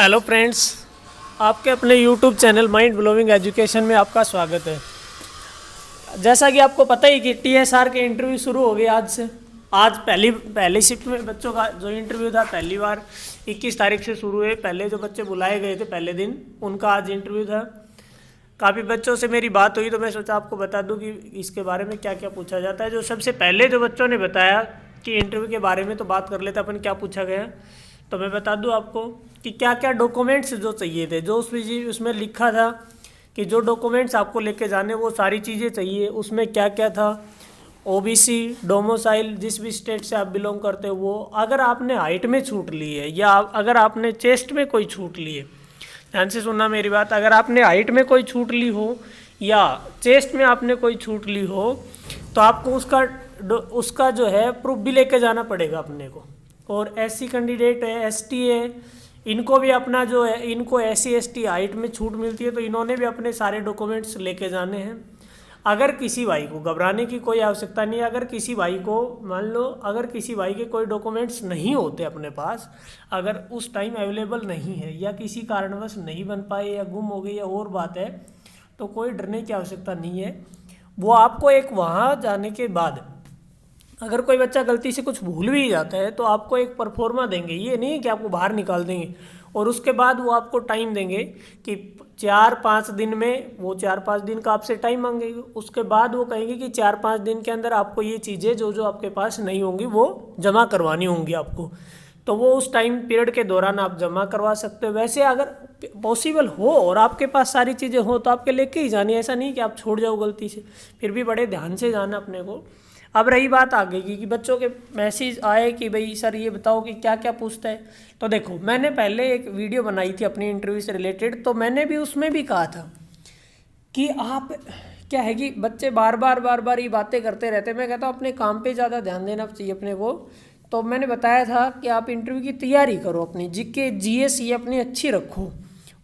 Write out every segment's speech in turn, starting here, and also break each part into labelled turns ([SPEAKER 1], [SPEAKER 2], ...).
[SPEAKER 1] Hello friends, आपके अपने YouTube channel mind blowing education में आपका स्वागत है। जैसा कि आपको पता ही कि टीएसआर के इंटरव्यू शुरू हो गए आज से। आज पहली शिफ्ट में बच्चों का जो इंटरव्यू था पहली बार 21 तारीख से शुरू हुए। पहले जो बच्चे बुलाए गए थे पहले दिन, उनका आज इंटरव्यू था। काफ़ी बच्चों से मेरी बात हुई तो मैं सोचा आपको बता दूं कि इसके बारे में क्या क्या पूछा जाता है। जो सबसे पहले जो बच्चों ने बताया कि इंटरव्यू के बारे में तो बात कर लेते अपन, क्या पूछा गया तो मैं बता दूं आपको कि क्या क्या डॉक्यूमेंट्स जो चाहिए थे। जो उसमें लिखा था कि जो डॉक्यूमेंट्स आपको लेके जाने वो सारी चीज़ें चाहिए। उसमें क्या क्या था, ओबीसी, डोमिसाइल, जिस भी स्टेट से आप बिलोंग करते हो वो, अगर आपने हाइट में छूट ली है या अगर आपने चेस्ट में कोई छूट ली है, ध्यान से सुनना मेरी बात, अगर आपने हाइट में कोई छूट ली हो या चेस्ट में आपने कोई छूट ली हो तो आपको उसका जो है प्रूफ भी लेके जाना पड़ेगा अपने को। और एससी कैंडिडेट है, एसटी है, इनको भी अपना जो है, इनको एससी एसटी हाइट में छूट मिलती है तो इन्होंने भी अपने सारे डॉक्यूमेंट्स लेके जाने हैं। अगर किसी भाई को घबराने की कोई आवश्यकता नहीं है। अगर किसी भाई को मान लो अगर किसी भाई के कोई डॉक्यूमेंट्स नहीं होते अपने पास, अगर उस टाइम अवेलेबल नहीं है या किसी कारणवश नहीं बन पाए या गुम हो गई या और बात है, तो कोई डरने की आवश्यकता नहीं है। वो आपको एक वहाँ जाने के बाद अगर कोई बच्चा गलती से कुछ भूल भी जाता है तो आपको एक परफॉर्मा देंगे। ये नहीं है कि आपको बाहर निकाल देंगे। और उसके बाद वो आपको टाइम देंगे कि 4-5 दिन में, वो 4-5 दिन का आपसे टाइम मांगेंगे। उसके बाद वो कहेंगे कि 4-5 दिन के अंदर आपको ये चीज़ें जो जो आपके पास नहीं होंगी वो जमा करवानी होंगी आपको। तो वो उस टाइम पीरियड के दौरान आप जमा करवा सकते हो। वैसे अगर पॉसिबल हो और आपके पास सारी चीज़ें हो तो आपके लेके ही जानी, ऐसा नहीं कि आप छोड़ जाओ गलती से। फिर भी बड़े ध्यान से जाना अपने को। अब रही बात आगे की कि बच्चों के मैसेज आए कि भाई सर ये बताओ कि क्या क्या पूछता है। तो देखो, मैंने पहले एक वीडियो बनाई थी अपनी इंटरव्यू से रिलेटेड, तो मैंने भी उसमें भी कहा था कि आप क्या है कि बच्चे बार बार ये बातें करते रहते हैं। मैं कहता हूँ अपने काम पे ज़्यादा ध्यान देना चाहिए अपने को। तो मैंने बताया था कि आप इंटरव्यू की तैयारी करो, अपनी जीके जीएस ये अपनी अच्छी रखो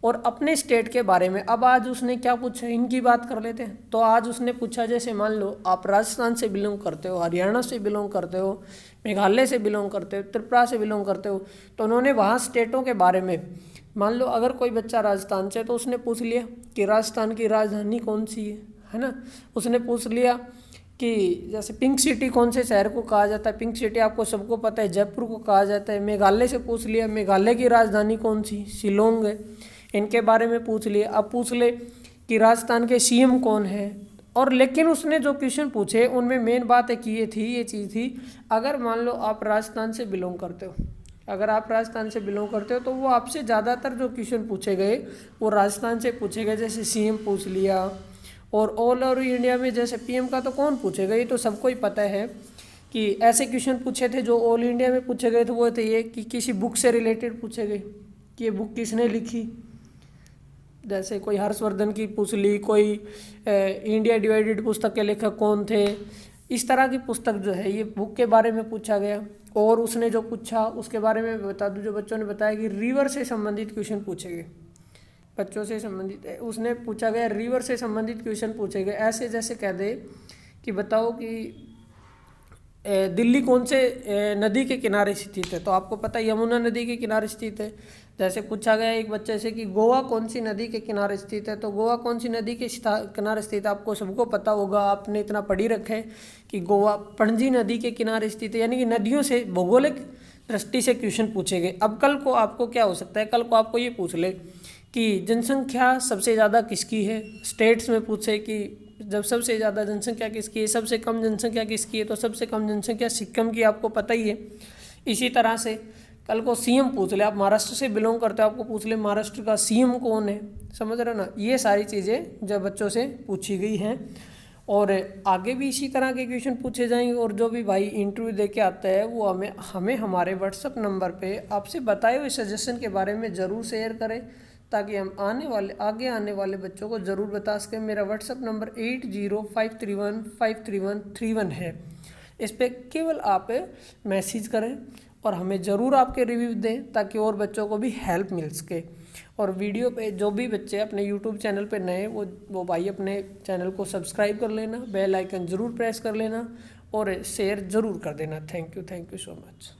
[SPEAKER 1] और अपने स्टेट के बारे में। अब आज उसने क्या पूछा, इनकी बात कर लेते हैं। तो आज उसने पूछा, जैसे मान लो आप राजस्थान से बिलोंग करते हो, हरियाणा से बिलोंग करते हो, मेघालय से बिलोंग करते हो, त्रिपुरा से बिलोंग करते हो, तो उन्होंने वहाँ स्टेटों के बारे में, मान लो अगर कोई बच्चा राजस्थान से तो उसने पूछ लिया कि राजस्थान की राजधानी कौन सी है ना। उसने पूछ लिया कि जैसे पिंक सिटी कौन से शहर को कहा जाता है। पिंक सिटी आपको सबको पता है, जयपुर को कहा जाता है। मेघालय से पूछ लिया मेघालय की राजधानी कौन सी, शिलोंग है। इनके बारे में पूछ लिए। अब पूछ ले कि राजस्थान के सीएम कौन है। और लेकिन उसने जो क्वेश्चन पूछे उनमें मेन बात है कि ये चीज़ थी, अगर मान लो आप राजस्थान से बिलोंग करते हो, अगर आप राजस्थान से बिलोंग करते हो तो वो आपसे ज़्यादातर जो क्वेश्चन पूछे गए वो राजस्थान से पूछे गए। जैसे सीएम पूछ लिया, और ऑल ओवर इंडिया में जैसे पीएम का तो कौन पूछेगा, ये तो सबको ही पता है कि ऐसे क्वेश्चन पूछे थे। जो ऑल इंडिया में पूछे गए थे वो थे ये कि किसी बुक से रिलेटेड पूछे गए कि ये बुक किसने लिखी। जैसे कोई हर्षवर्धन की पूछ ली, कोई इंडिया डिवाइडेड पुस्तक के लेखक कौन थे। इस तरह की पुस्तक जो है ये बुक के बारे में पूछा गया। और उसने जो पूछा उसके बारे में बता दूं, जो बच्चों ने बताया कि रिवर से संबंधित क्वेश्चन पूछे गए, बच्चों से संबंधित उसने पूछा गया, रिवर से संबंधित क्वेश्चन पूछे गए। ऐसे जैसे कह दे कि बताओ कि दिल्ली कौन से नदी के किनारे स्थित है, तो आपको पता है यमुना नदी के किनारे स्थित है। जैसे पूछा गया एक बच्चे से कि गोवा कौन सी नदी के किनारे स्थित है, तो गोवा कौन सी नदी के किनारे स्थित है, आपको सबको पता होगा, आपने इतना पढ़ी रखा है कि गोवा पणजी नदी के किनारे स्थित है। यानी कि नदियों से भौगोलिक दृष्टि से क्वेश्चन पूछे गए। अब कल को आपको क्या हो सकता है, कल को आपको ये पूछ ले कि जनसंख्या सबसे ज़्यादा किसकी है, स्टेट्स में पूछे कि जब सबसे ज़्यादा जनसंख्या किसकी है, सबसे कम जनसंख्या किसकी है, तो सबसे कम जनसंख्या सिक्किम की, आपको पता ही है। इसी तरह से कल को सीएम पूछ ले, आप महाराष्ट्र से बिलोंग करते हो, आपको पूछ ले महाराष्ट्र का सीएम कौन है, समझ रहे हो ना। ये सारी चीज़ें जब बच्चों से पूछी गई हैं और आगे भी इसी तरह के क्वेश्चन पूछे जाएंगे। और जो भी भाई इंटरव्यू दे के आता है वो हमें हमारे व्हाट्सअप नंबर पे आपसे बताए हुए सजेशन के बारे में ज़रूर शेयर करें, ताकि हम आगे आने वाले बच्चों को ज़रूर बता सकें। मेरा व्हाट्सअप नंबर 8053153131 है। इस पर केवल आप मैसेज करें और हमें ज़रूर आपके रिव्यू दें, ताकि और बच्चों को भी हेल्प मिल सके। और वीडियो पे जो भी बच्चे अपने यूट्यूब चैनल पे नए वो भाई अपने चैनल को सब्सक्राइब कर लेना, बेल आइकन ज़रूर प्रेस कर लेना और शेयर ज़रूर कर देना। Thank you so much.